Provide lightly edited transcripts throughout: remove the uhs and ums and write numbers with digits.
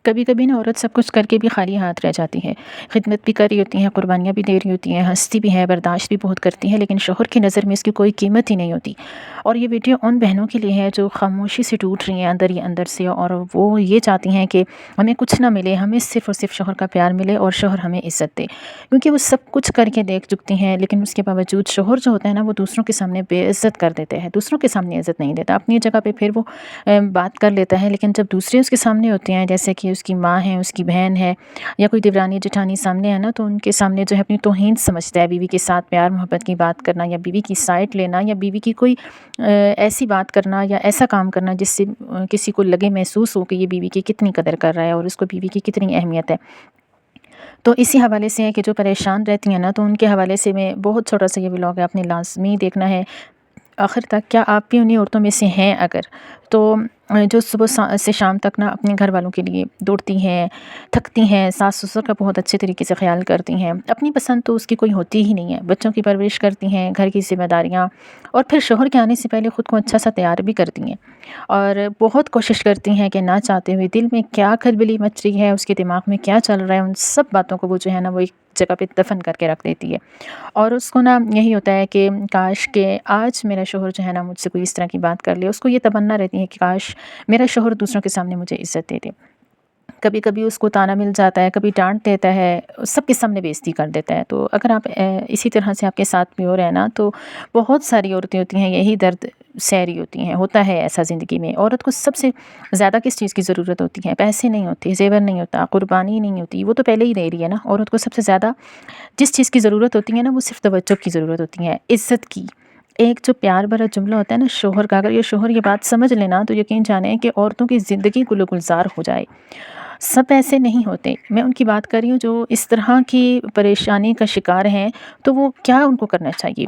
کبھی کبھی نا عورت سب کچھ کر کے بھی خالی ہاتھ رہ جاتی ہے، خدمت بھی کر رہی ہوتی ہیں، قربانیاں بھی دے رہی ہوتی ہیں، ہنستی بھی ہے، برداشت بھی بہت کرتی ہے، لیکن شوہر کی نظر میں اس کی کوئی قیمت ہی نہیں ہوتی۔ اور یہ ویڈیو ان بہنوں کے لیے ہے جو خاموشی سے ٹوٹ رہی ہیں اندر ہی اندر سے، اور وہ یہ چاہتی ہیں کہ ہمیں کچھ نہ ملے، ہمیں صرف اور صرف شوہر کا پیار ملے اور شوہر ہمیں عزت دے، کیونکہ وہ سب کچھ کر کے دیکھ چکتی ہیں، لیکن اس کے باوجود شوہر جو ہوتا ہے نا وہ دوسروں کے سامنے بے عزت کر دیتے ہیں، دوسروں کے سامنے عزت نہیں دیتا، اپنی جگہ پہ پھر وہ بات کر لیتا ہے، لیکن جب دوسرے اس کے سامنے ہوتے ہیں، جیسے کہ اس کی ماں ہے، اس کی بہن ہے، یا کوئی دیورانی جٹھانی سامنے ہے نا، تو ان کے سامنے جو ہے اپنی توہین سمجھتا ہے، بیوی کے ساتھ پیار محبت کی بات کرنا، یا بیوی کی سائڈ لینا، یا بیوی کی کوئی ایسی بات کرنا یا ایسا کام کرنا جس سے کسی کو لگے، محسوس ہو کہ یہ بیوی کی کتنی قدر کر رہا ہے اور اس کو بیوی کی کتنی اہمیت ہے۔ تو اسی حوالے سے ہے کہ جو پریشان رہتی ہیں نا، تو ان کے حوالے سے میں بہت چھوٹا سا یہ ولاگ ہے، آپ نے لازمی دیکھنا ہے آخر تک۔ کیا آپ بھی انہیں عورتوں میں سے ہیں اگر، تو جو صبح سے شام تک نا اپنے گھر والوں کے لیے دوڑتی ہیں، تھکتی ہیں، ساس سسر کا بہت اچھے طریقے سے خیال کرتی ہیں، اپنی پسند تو اس کی کوئی ہوتی ہی نہیں ہے، بچوں کی پرورش کرتی ہیں، گھر کی ذمہ داریاں، اور پھر شوہر کے آنے سے پہلے خود کو اچھا سا تیار بھی کرتی ہیں، اور بہت کوشش کرتی ہیں کہ نہ چاہتے ہوئے دل میں کیا کھلبلی مچ رہی ہے، اس کے دماغ میں کیا چل رہا ہے، ان سب باتوں کو وہ جو ہے نا وہ ایک جگہ پہ دفن کر کے رکھ دیتی ہے، اور اس کو نا یہی ہوتا ہے کہ کاش کہ آج میرا شوہر جو ہے نا مجھ سے کوئی اس طرح کی بات کر لے، اس کو یہ تمنا رہتی ہے کہ کاش میرا شوہر دوسروں کے سامنے مجھے عزت دے دے۔ کبھی کبھی اس کو طعنہ مل جاتا ہے، کبھی ڈانٹ دیتا ہے، سب کے سامنے بے عزتی کر دیتا ہے۔ تو اگر آپ اسی طرح سے آپ کے ساتھ بھی ہو رہے ہیں نا، تو بہت ساری عورتیں ہوتی ہیں یہی درد سہ رہی ہوتی ہیں، ہوتا ہے ایسا زندگی میں۔ عورت کو سب سے زیادہ کس چیز کی ضرورت ہوتی ہے؟ پیسے نہیں ہوتے، زیور نہیں ہوتا، قربانی نہیں ہوتی، وہ تو پہلے ہی دے رہی ہے نا۔ عورت کو سب سے زیادہ جس چیز کی ضرورت ہوتی ہے نا، وہ صرف توجہ کی ضرورت ہوتی ہے، عزت کی۔ ایک جو پیار بھرا جملہ ہوتا ہے نا شوہر کا، اگر یہ شوہر یہ بات سمجھ لینا تو یقین جانیں کہ عورتوں کی زندگی گل و گلزار ہو جائے۔ سب ایسے نہیں ہوتے، میں ان کی بات کر رہی ہوں جو اس طرح کی پریشانی کا شکار ہیں، تو وہ کیا ان کو کرنا چاہیے؟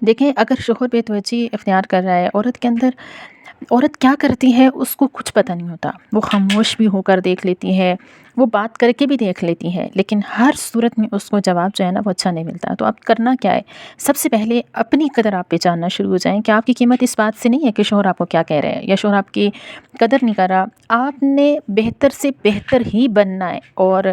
دیکھیں، اگر شوہر بے توجہی اختیار کر رہا ہے، عورت کے اندر، عورت کیا کرتی ہے اس کو کچھ پتہ نہیں ہوتا، وہ خاموش بھی ہو کر دیکھ لیتی ہے، وہ بات کر کے بھی دیکھ لیتی ہے، لیکن ہر صورت میں اس کو جواب جو ہے نا وہ اچھا نہیں ملتا۔ تو اب کرنا کیا ہے؟ سب سے پہلے اپنی قدر آپ پہچاننا شروع ہو جائیں کہ آپ کی قیمت اس بات سے نہیں ہے کہ شوہر آپ کو کیا کہہ رہے ہیں یا شوہر آپ کی قدر نہیں کر رہا، آپ نے بہتر سے بہتر ہی بننا ہے، اور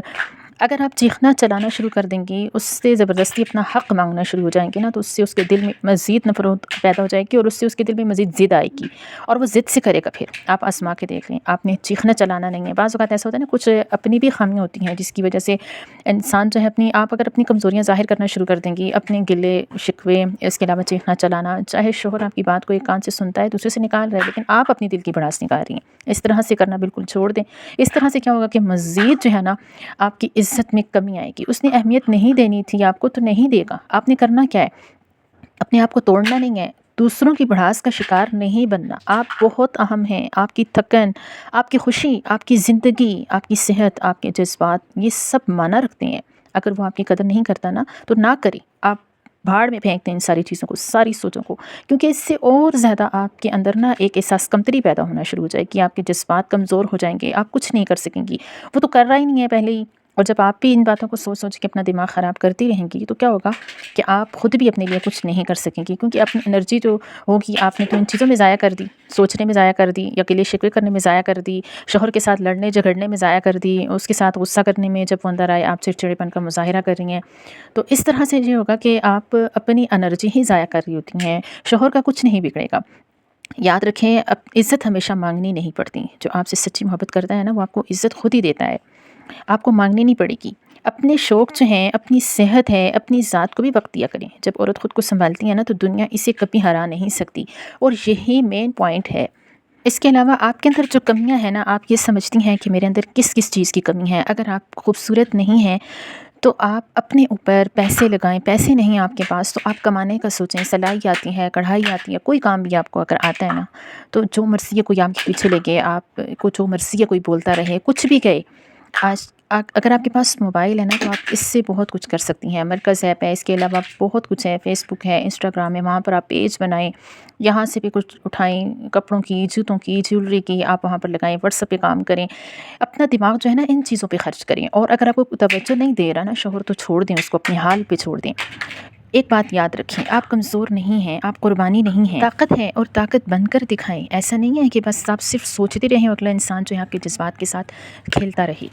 اگر آپ چیخنا چلانا شروع کر دیں گی، اس سے زبردستی اپنا حق مانگنا شروع ہو جائیں گے نا، تو اس سے اس کے دل میں مزید نفرت پیدا ہو جائے گی، اور اس سے اس کے دل میں مزید ضد آئے گی، اور وہ ضد سے کرے گا۔ پھر آپ آزما کے دیکھ لیں، آپ نے چیخنا چلانا نہیں ہے۔ بعض اوقات ایسا ہوتا ہے نا، کچھ اپنی بھی خامیاں ہوتی ہیں جس کی وجہ سے انسان جو ہے آپ اگر اپنی کمزوریاں ظاہر کرنا شروع کر دیں گی، اپنے گلے شکوے، اس کے علاوہ چیخنا چلانا، چاہے شوہر آپ کی بات کو ایک کان سے سنتا ہے دوسرے سے نکال رہا ہے، لیکن آپ اپنی دل کی بھڑاس نکال رہی ہیں، اس طرح سے کرنا بالکل چھوڑ دیں۔ اس طرح سے کیا ہوگا کہ مزید جو ہے نا آپ کی عزت میں کمی آئے گی۔ اس نے اہمیت نہیں دینی تھی آپ کو، تو نہیں دے گا۔ آپ نے کرنا کیا ہے؟ اپنے آپ کو توڑنا نہیں ہے، دوسروں کی بڑھاس کا شکار نہیں بننا۔ آپ بہت اہم ہیں، آپ کی تھکن، آپ کی خوشی، آپ کی زندگی، آپ کی صحت، آپ کے جذبات، یہ سب معنی رکھتے ہیں۔ اگر وہ آپ کی قدر نہیں کرتا نا تو نہ کریں، آپ بھاڑ میں پھینک دیں ان ساری چیزوں کو، ساری سوچوں کو، کیونکہ اس سے اور زیادہ آپ کے اندر نا ایک احساس کمتری پیدا ہونا شروع ہو جائے گی، آپ کے جذبات کمزور ہو جائیں گے، آپ کچھ نہیں کر سکیں گی، وہ تو کر رہا ہی نہیں ہے پہلے ہی۔ اور جب آپ بھی ان باتوں کو سوچ سوچ کے اپنا دماغ خراب کرتی رہیں گی تو کیا ہوگا کہ آپ خود بھی اپنے لیے کچھ نہیں کر سکیں گی، کیونکہ اپنی انرجی جو ہوگی آپ نے تو ان چیزوں میں ضائع کر دی، سوچنے میں ضائع کر دی، یا گلے شکوے کرنے میں ضائع کر دی، شوہر کے ساتھ لڑنے جھگڑنے میں ضائع کر دی، اس کے ساتھ غصہ کرنے میں جب وہ اندر آئے آپ چڑچڑے پن کا مظاہرہ کر رہی ہیں۔ تو اس طرح سے یہ ہوگا کہ آپ اپنی انرجی ہی ضائع کر رہی ہوتی ہیں، شوہر کا کچھ نہیں بگڑے گا۔ یاد رکھیں، عزت ہمیشہ مانگنی نہیں پڑتی، جو آپ سے سچی محبت کرتا ہے نا وہ آپ کو عزت خود ہی دیتا ہے، آپ کو مانگنی نہیں پڑے گی۔ اپنے شوق جو ہیں، اپنی صحت ہے، اپنی ذات کو بھی وقت دیا کریں۔ جب عورت خود کو سنبھالتی ہے نا تو دنیا اسے کبھی ہرا نہیں سکتی، اور یہی مین پوائنٹ ہے۔ اس کے علاوہ آپ کے اندر جو کمیاں ہیں نا، آپ یہ سمجھتی ہیں کہ میرے اندر کس کس چیز کی کمی ہے۔ اگر آپ خوبصورت نہیں ہیں تو آپ اپنے اوپر پیسے لگائیں، پیسے نہیں آپ کے پاس تو آپ کمانے کا سوچیں، سلائی آتی ہے، کڑھائی آتی ہے، کوئی کام بھی آپ کو اگر آتا ہے نا تو جو مرضی ہے کوئی آپ کے پیچھے لگے، آپ کو جو مرضی ہے کوئی بولتا رہے، کچھ بھی کہے۔ آج اگر آپ کے پاس موبائل ہے نا تو آپ اس سے بہت کچھ کر سکتی ہیں، مرکز ایپ ہے، اس کے علاوہ بہت کچھ ہے، فیس بک ہے، انسٹاگرام ہے، وہاں پر آپ پیج بنائیں، یہاں سے بھی کچھ اٹھائیں، کپڑوں کی، جوتوں کی، جیولری کی، آپ وہاں پر لگائیں، واٹس ایپ پہ کام کریں، اپنا دماغ جو ہے نا ان چیزوں پہ خرچ کریں۔ اور اگر آپ کو توجہ نہیں دے رہا نا شوہر تو چھوڑ دیں، اس کو اپنے حال پہ چھوڑ دیں۔ ایک بات یاد رکھیں، آپ کمزور نہیں ہیں، آپ قربانی نہیں ہیں، طاقت ہے اور طاقت بن کر دکھائیں۔ ایسا نہیں ہے کہ بس آپ صرف سوچتے رہیں اور اگلا انسان جو ہے آپ کے جذبات کے ساتھ کھیلتا رہے۔